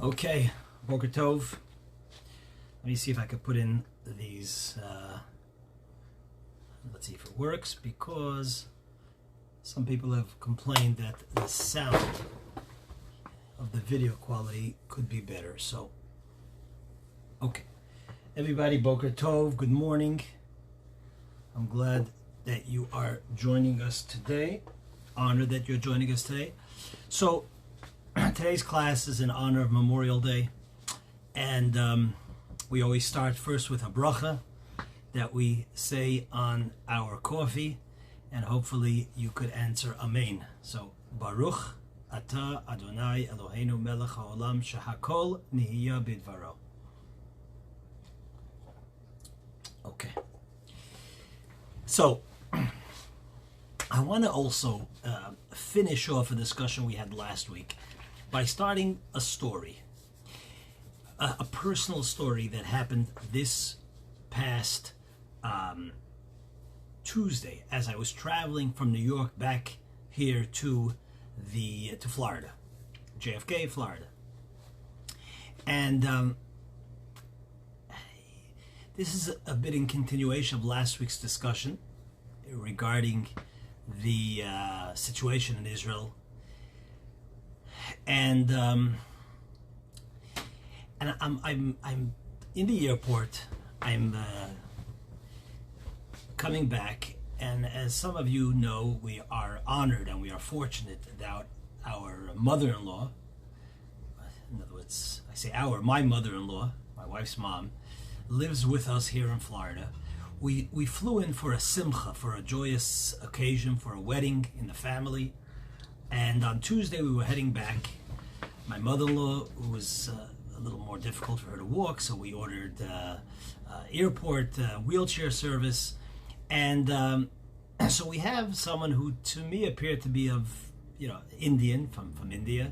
Okay, Boker Tov. Let me see if I could put in these. Let's see if it works, because some people have complained that the sound of the video quality could be better. So, okay. Everybody, Boker Tov, good morning. I'm glad that you are joining us today. Honored that you're joining us today. So, today's class is in honor of Memorial Day, and we always start first with a bracha that we say on our coffee, and hopefully you could answer Amen. So, Baruch Ata Adonai Eloheinu Melech HaOlam Shehakol Nihiya Bidvaro. Okay. So, I want to also finish off a discussion we had last week by starting a story, a personal story that happened this past Tuesday as I was traveling from New York back here to Florida, JFK, Florida. And this is a bit in continuation of last week's discussion regarding the situation in Israel. And I'm in the airport. I'm coming back, and as some of you know, we are honored and we are fortunate that our mother-in-law, in other words, I say my mother-in-law, my wife's mom, lives with us here in Florida. We flew in for a simcha, for a joyous occasion, for a wedding in the family. And on Tuesday we were heading back. My mother-in-law was a little more difficult for her to walk, so we ordered airport wheelchair service. And so we have someone who to me appeared to be of, Indian, from India.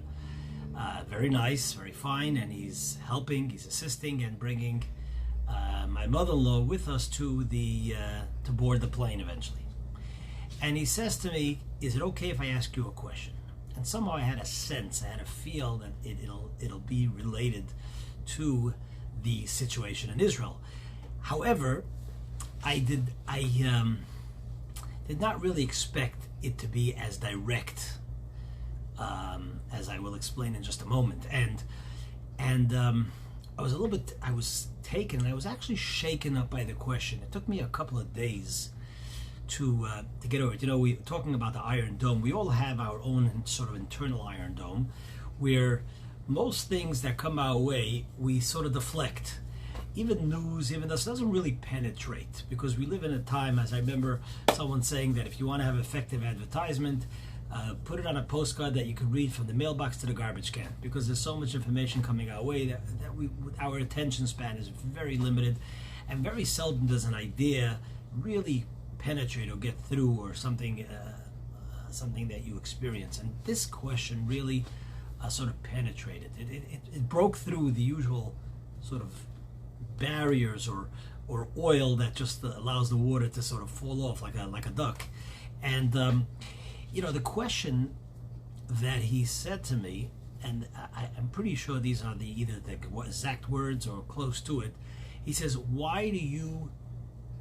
Very nice, very fine, and he's helping, he's assisting and bringing my mother-in-law with us to board the plane eventually. And he says to me, "Is it okay if I ask you a question?" And somehow I had a sense, I had a feel that it'll be related to the situation in Israel. However, I did not really expect it to be as direct as I will explain in just a moment. And I was taken, and I was actually shaken up by the question. It took me a couple of days to get over it. We're talking about the Iron Dome. We all have our own sort of internal Iron Dome, where most things that come our way, we sort of deflect. Even news, even this doesn't really penetrate, because we live in a time, as I remember someone saying, that if you want to have effective advertisement, put it on a postcard that you could read from the mailbox to the garbage can, because there's so much information coming our way that our attention span is very limited, and very seldom does an idea really penetrate or get through, or something that you experience. And this question really sort of penetrated. It broke through the usual sort of barriers or oil that just allows the water to sort of fall off like a duck. And the question that he said to me, and I'm pretty sure these are either the exact words or close to it. He says, "Why do you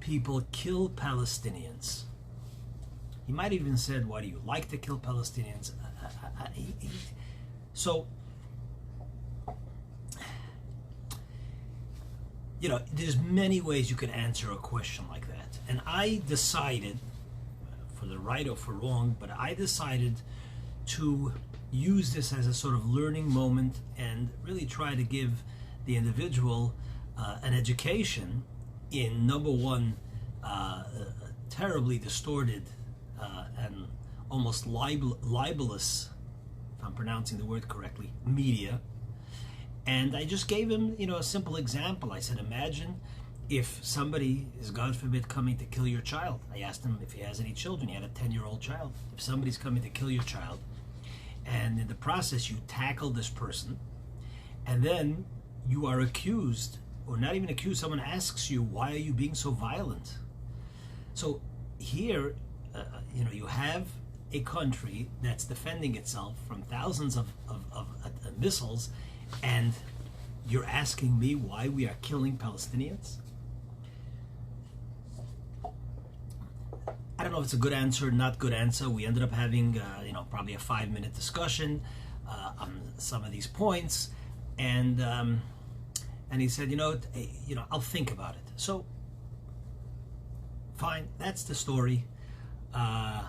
people kill Palestinians?" He might have even said, "Why do you like to kill Palestinians?" So, there's many ways you could answer a question like that. And I decided, for the right or for wrong, but I decided to use this as a sort of learning moment and really try to give the individual an education in, number one, terribly distorted and almost libelous, if I'm pronouncing the word correctly, media. And I just gave him, a simple example. I said, imagine if somebody is, God forbid, coming to kill your child. I asked him if he has any children. He had a 10-year-old child. If somebody's coming to kill your child, and in the process you tackle this person, and then you are accused, or not even accused, someone asks you, why are you being so violent? So here, you have a country that's defending itself from thousands of missiles, And you're asking me why we are killing Palestinians? I don't know if it's a good answer or not good answer. We ended up having, probably a 5-minute discussion on some of these points, and he said, I'll think about it. So, fine, that's the story. And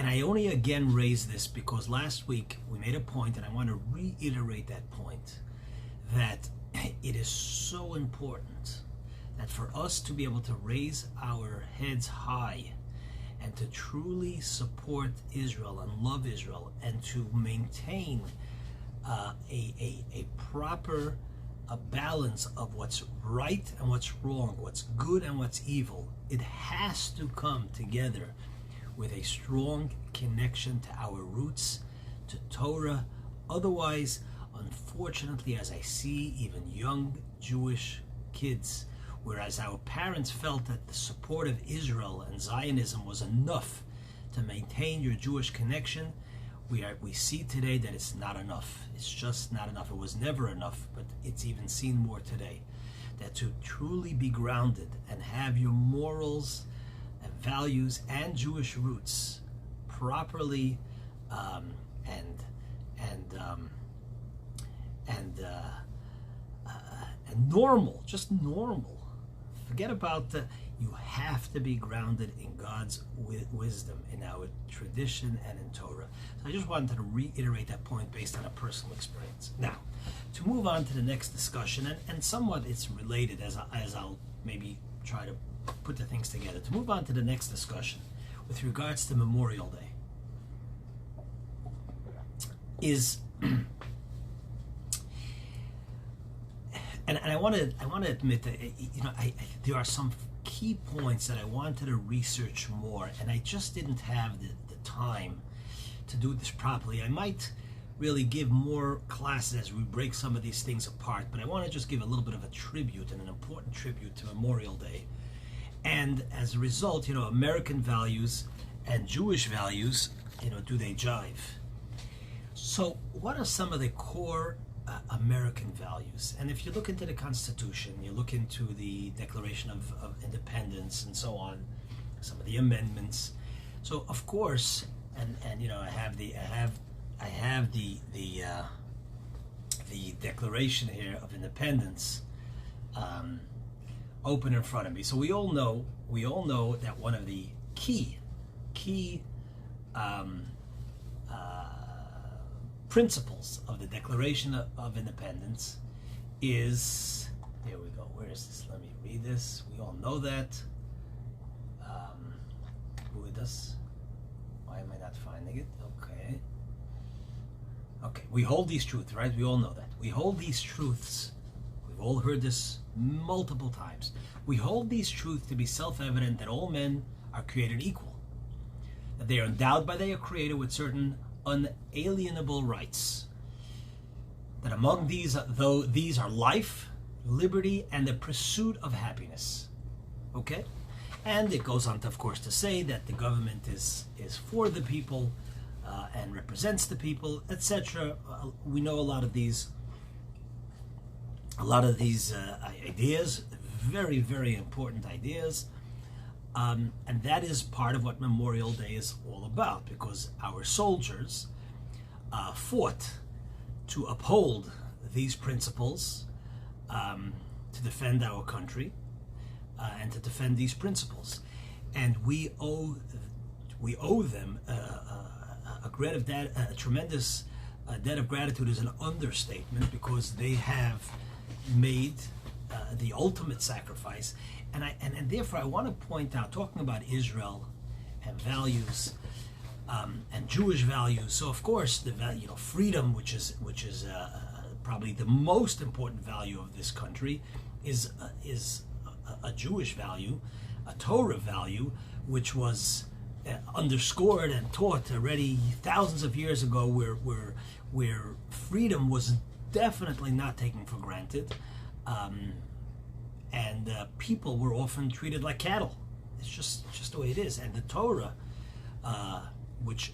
I only again raised this because last week we made a point, and I want to reiterate that point, that it is so important that for us to be able to raise our heads high and to truly support Israel and love Israel and to maintain a proper balance of what's right and what's wrong, what's good and what's evil, it has to come together with a strong connection to our roots, to Torah. Otherwise, unfortunately, as I see even young Jewish kids, whereas our parents felt that the support of Israel and Zionism was enough to maintain your Jewish connection, we see today that it's not enough. It's just not enough. It was never enough, but it's even seen more today. That to truly be grounded and have your morals and values and Jewish roots properly and normal, just normal. Forget about you have to be grounded in God's wisdom, in our tradition and in Torah. So I just wanted to reiterate that point based on a personal experience. Now, to move on to the next discussion, and somewhat it's related as I'll maybe try to put the things together. To move on to the next discussion with regards to Memorial Day is, and I want to admit that there are some key points that I wanted to research more, and I just didn't have the time to do this properly. I might really give more classes as we break some of these things apart, but I want to just give a little bit of a tribute, and an important tribute to Memorial Day. And as a result, American values and Jewish values, do they jive? So what are some of the core American values? And if you look into the Constitution, you look into the Declaration of Independence and so on, some of the amendments. So of course, and I have the Declaration here of Independence open in front of me. So we all know that one of the key principles of the Declaration of Independence is, here we go, where is this? Let me read this. We all know that. Who is this? Why am I not finding it? Okay, we hold these truths, right? We all know that. We hold these truths. We've all heard this multiple times. We hold these truths to be self-evident that all men are created equal, that they are endowed by their Creator with certain unalienable rights, that among these, though these are life, liberty, and the pursuit of happiness. Okay? And it goes on, of course, to say that the government is for the people and represents the people, etc. We know a lot of these ideas, very, very important ideas. And that is part of what Memorial Day is all about, because our soldiers fought to uphold these principles, to defend our country, and to defend these principles. And we owe them a tremendous debt of gratitude is an understatement, because they have made the ultimate sacrifice. And therefore I want to point out, talking about Israel and values and Jewish values. So of course the value, freedom, which is probably the most important value of this country, is a Jewish value, a Torah value, which was underscored and taught already thousands of years ago, where freedom was definitely not taken for granted. And people were often treated like cattle. It's just the way it is. And the Torah, which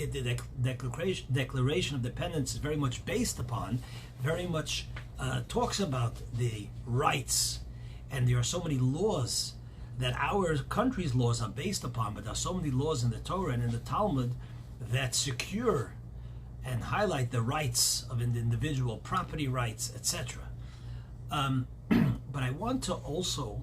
the Declaration of Independence is very much based upon, very much talks about the rights, and there are so many laws that our country's laws are based upon, but there are so many laws in the Torah and in the Talmud that secure and highlight the rights of an individual, property rights, etc. But I want to also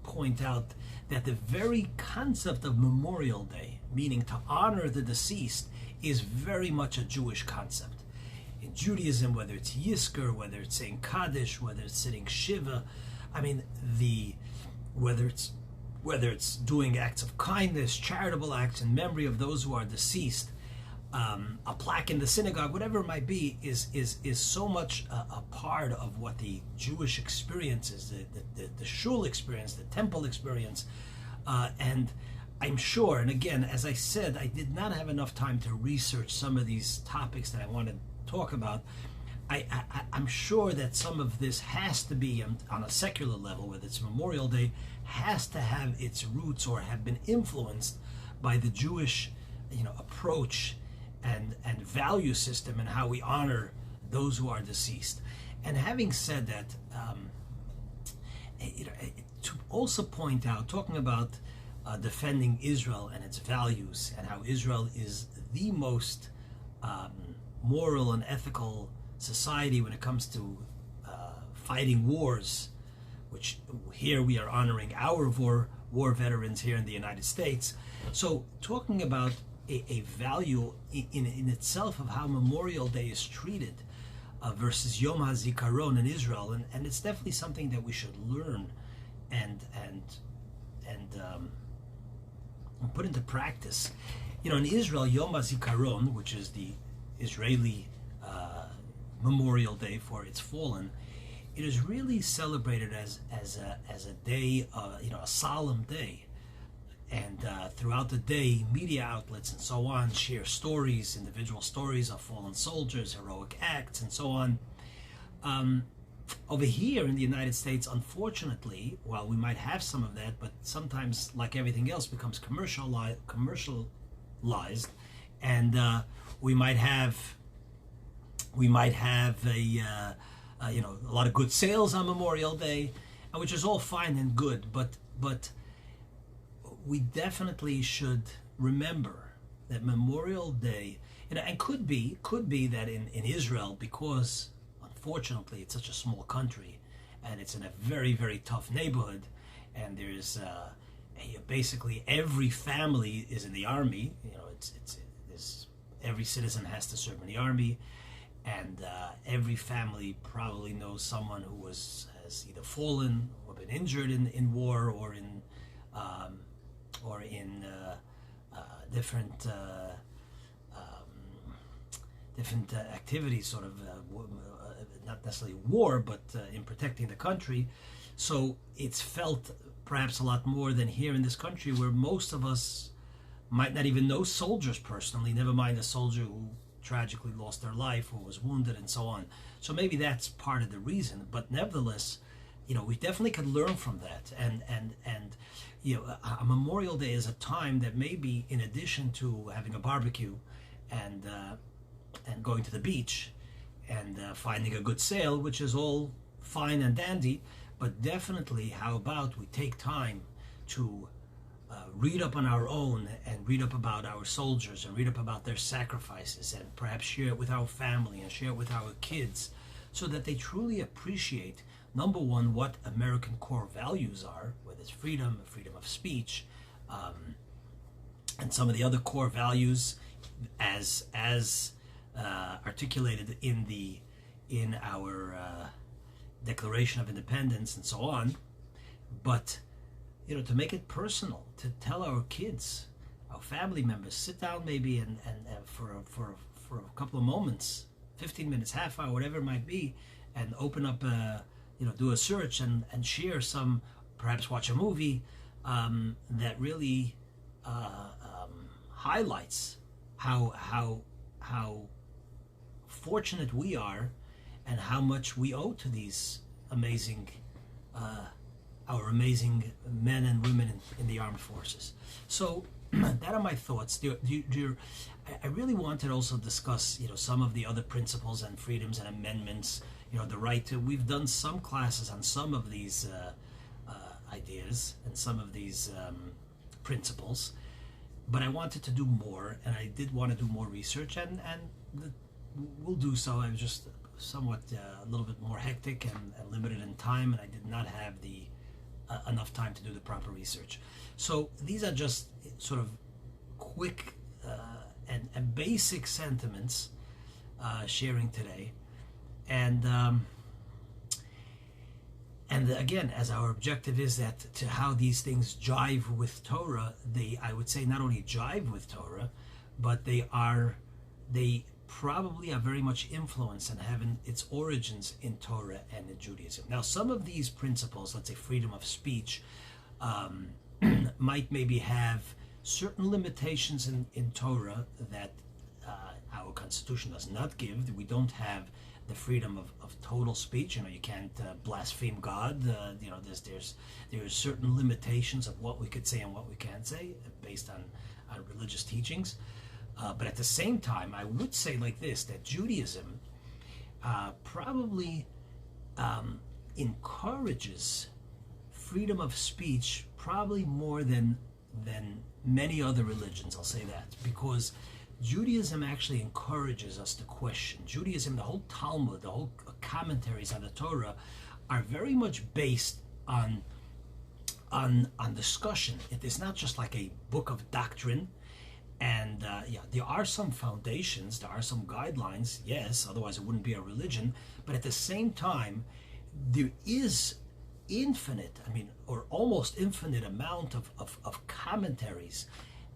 point out that the very concept of Memorial Day, meaning to honor the deceased, is very much a Jewish concept. In Judaism, whether it's Yizkor, whether it's saying Kaddish, whether it's sitting Shiva, I mean, whether it's doing acts of kindness, charitable acts in memory of those who are deceased, a plaque in the synagogue, whatever it might be, is so much a part of what the Jewish experience is, the shul experience, the temple experience, and I'm sure, and again, as I said, I did not have enough time to research some of these topics that I want to talk about. I'm sure that some of this has to be on a secular level, whether it's Memorial Day, has to have its roots or have been influenced by the Jewish, approach and value system and how we honor those who are deceased. And having said that, to also point out, talking about defending Israel and its values, and how Israel is the most moral and ethical society when it comes to fighting wars, which here we are honoring our war veterans here in the United States. So talking about a value in itself of how Memorial Day is treated versus Yom HaZikaron in Israel, and it's definitely something that we should learn and put into practice. In Israel, Yom HaZikaron, which is the Israeli Memorial Day for its fallen, it is really celebrated as a day, a solemn day. And throughout the day, media outlets and so on share stories, individual stories of fallen soldiers, heroic acts, and so on. Over here in the United States, unfortunately, while we might have some of that, but sometimes, like everything else, becomes commercialized, and we might have a lot of good sales on Memorial Day, which is all fine and good, but we definitely should remember that Memorial Day, and could be that in Israel, because unfortunately it's such a small country and it's in a very, very tough neighborhood, and there's basically every family is in the army. Every citizen has to serve in the army, and every family probably knows someone who has either fallen or been injured in war or in different activities, sort of not necessarily war, but in protecting the country. So it's felt perhaps a lot more than here in this country, where most of us might not even know soldiers personally, never mind a soldier who tragically lost their life or was wounded and so on. So maybe that's part of the reason, but nevertheless, we definitely could learn from that. And a Memorial Day is a time that maybe, in addition to having a barbecue and going to the beach and finding a good sale, which is all fine and dandy, but definitely, how about we take time to read up on our own, and read up about our soldiers, and read up about their sacrifices, and perhaps share it with our family and share it with our kids, so that they truly appreciate, number one, what American core values are, whether it's freedom of speech, and some of the other core values as articulated in our Declaration of Independence and so on. But to make it personal, to tell our kids, our family members, sit down maybe and for a couple of moments, 15 minutes, half hour, whatever it might be, and open up do a search and share some, perhaps watch a movie that really highlights how fortunate we are and how much we owe to these amazing our amazing men and women in the armed forces. So that are my thoughts. I really wanted to also discuss, some of the other principles and freedoms and amendments. The right to. We've done some classes on some of these ideas and some of these principles, but I wanted to do more, and I did want to do more research, and we'll do so. I was just somewhat a little bit more hectic and limited in time, and I did not have the enough time to do the proper research. So these are just sort of quick and basic sentiments sharing today, and again, as our objective is that to how these things jive with Torah, I would say not only jive with Torah, but they probably are very much influenced and having its origins in Torah and in Judaism. Now, some of these principles, let's say freedom of speech, might maybe have certain limitations in Torah that our Constitution does not give. We don't have the freedom of total speech. You can't blaspheme God. There's certain limitations of what we could say and what we can't say based on religious teachings. But at the same time, I would say like this, that Judaism probably encourages freedom of speech probably more than many other religions. I'll say that, because Judaism actually encourages us to question. Judaism, the whole Talmud, the whole commentaries on the Torah are very much based on discussion. It is not just like a book of doctrine. And there are some foundations, there are some guidelines, yes, otherwise it wouldn't be a religion. But at the same time, there is infinite, or almost infinite amount of commentaries.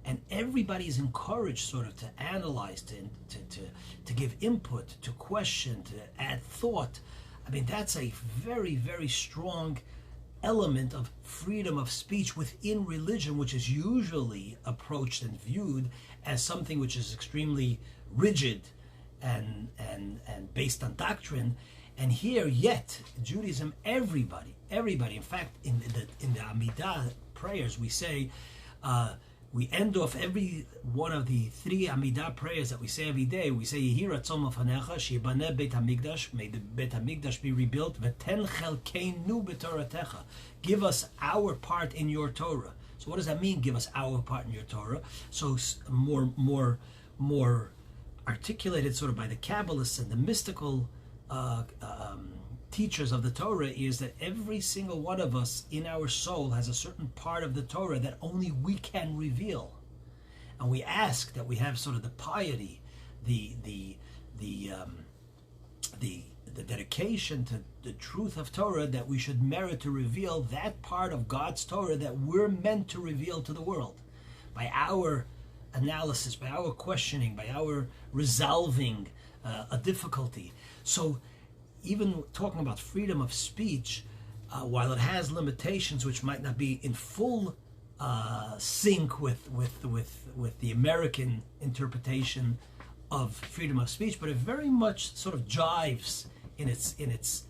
And everybody is encouraged sort of to analyze, to give input, to question, to add thought. That's a very, very strong element of freedom of speech within religion, which is usually approached and viewed as something which is extremely rigid and based on doctrine. And here, yet, Judaism, everybody, in fact, in the Amidah prayers, we say, we end off every one of the three Amidah prayers that we say every day. We say, Yehi ratzon lefanecha, sheyibaneh Beit HaMikdash, may the Beit HaMikdash be rebuilt, v'ten chelkeinu b'toratecha. Give us our part in your Torah. So what does that mean, give us our part in your Torah? So more articulated sort of by the Kabbalists and the mystical teachers of the Torah is that every single one of us in our soul has a certain part of the Torah that only we can reveal, and we ask that we have sort of the piety, the dedication to the truth of Torah, that we should merit to reveal that part of God's Torah that we're meant to reveal to the world by our analysis, by our questioning, by our resolving a difficulty. So even talking about freedom of speech, while it has limitations which might not be in full sync with the American interpretation of freedom of speech, but it very much sort of jives in its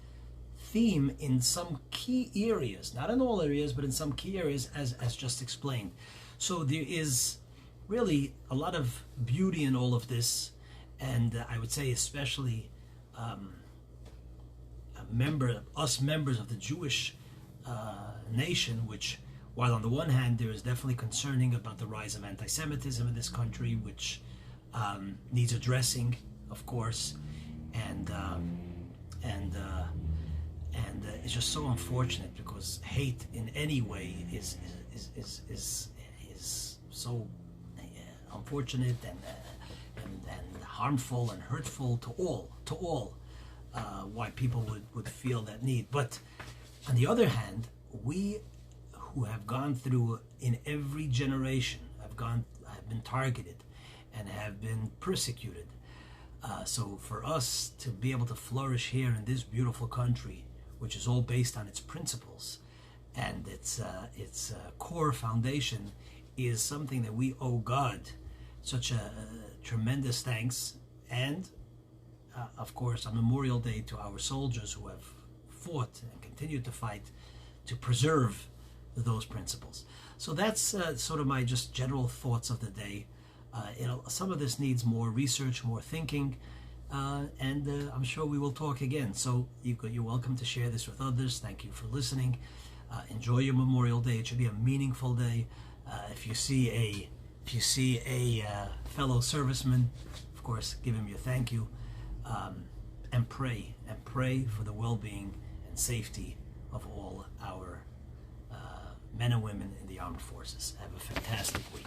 theme in some key areas, not in all areas, but in some key areas, as just explained. So there is really a lot of beauty in all of this, and I would say especially us members of the Jewish nation, which, while on the one hand there is definitely concerning about the rise of anti-Semitism in this country, which needs addressing, of course, and it's just so unfortunate, because hate in any way is so unfortunate and harmful and hurtful to all. Why people would feel that need. But on the other hand, we who have gone through in every generation have been targeted and have been persecuted. So for us to be able to flourish here in this beautiful country, which is all based on its principles and its core foundation, is something that we owe God such a tremendous thanks, and of course, on Memorial Day, to our soldiers who have fought and continue to fight to preserve those principles. So that's sort of my just general thoughts of the day. Some of this needs more research, more thinking, and I'm sure we will talk again. So you're welcome to share this with others. Thank you for listening. Enjoy your Memorial Day. It should be a meaningful day. If you see a fellow serviceman, of course, give him your thank you, and pray for the well-being and safety of all our men and women in the armed forces. Have a fantastic week.